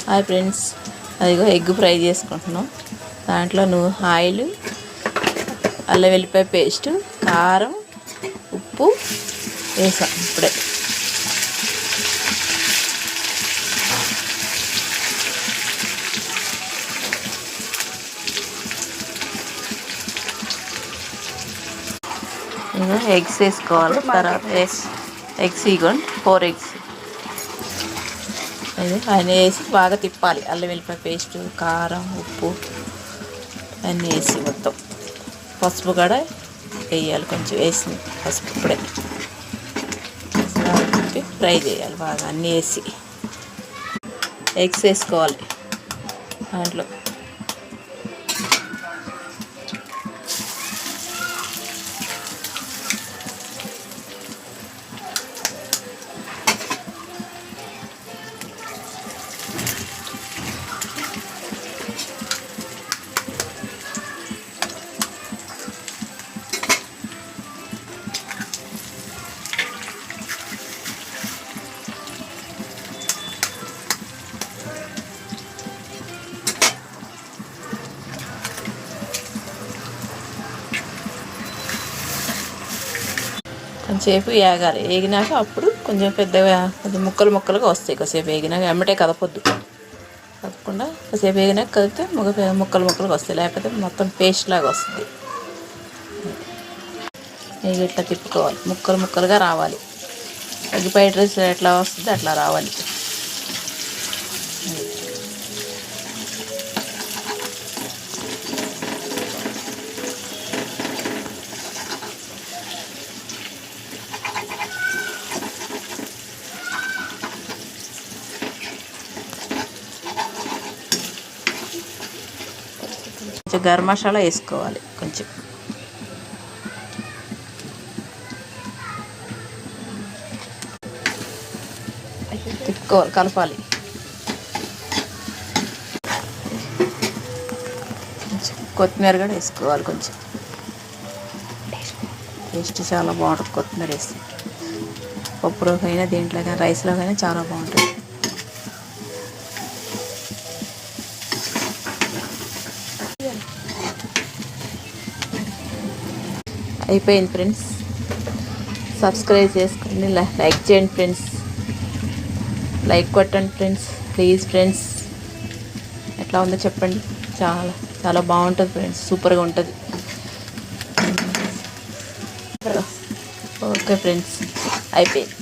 Hi friends, అదిగో egg fry చేసుకుంటున్నాం. దాంట్లో ఆయిల్, అల్లం వెల్లిపాయ పేస్టు, కారం, ఉప్పు వేసాం. ఇప్పుడే ఎగ్స్ వేసుకోవాలి. తర్వాత ఎగ్స్ ఇగోండి 4 ఎగ్స్ అన్నీ వేసి బాగా తిప్పాలి. అల్లం వెల్లిపాయ పేస్టు, కారం, ఉప్పు అన్నీ వేసి మొత్తం పసుపు కూడా వేయాలి. కొంచెం వేసి పసుపు ఇప్పుడే తిప్పి ఫ్రై చేయాలి బాగా. అన్నీ వేసి ఎగ్స్ వేసుకోవాలి దాంట్లో. కొంచెంసేపు వేగాలి. వేగినాక అప్పుడు కొంచెం పెద్దగా కొంచెం ముక్కలుగా వస్తాయి. కొద్దిసేపు వేగినాక ఎమ్మటే కదపొద్దు. కదపకుండా కొద్దిసేపు వేగినాక కదిపితే ముక్కలుగా వస్తాయి. లేకపోతే మొత్తం పేస్ట్ లాగా వస్తుంది. ఇట్లా తిప్పుకోవాలి. ముక్కలుగా రావాలి. ఎగ్ ఫ్రైడ్ రైస్ ఎట్లా వస్తుంది అట్లా రావాలి. కొంచెం గరం మసాలా వేసుకోవాలి. కొంచెం తిప్పుకోవాలి, కలపాలి. కొత్తిమీర కూడా వేసుకోవాలి. కొంచెం టేస్ట్ చాలా బాగుంటుంది కొత్తిమీర వేసి. పప్పులోకైనా దేంట్లోకైనా రైస్లోకైనా చాలా బాగుంటుంది. అయిపోయింది ఫ్రెండ్స్. సబ్స్క్రైబ్ చేసుకోండి, లైక్ చేయండి ఫ్రెండ్స్. లైక్ కొట్టండి ఫ్రెండ్స్, ప్లీజ్ ఫ్రెండ్స్. ఎట్లా ఉందో చెప్పండి. చాలా బాగుంటుంది ఫ్రెండ్స్, సూపర్గా ఉంటుంది. ఓకే ఫ్రెండ్స్, అయిపోయింది.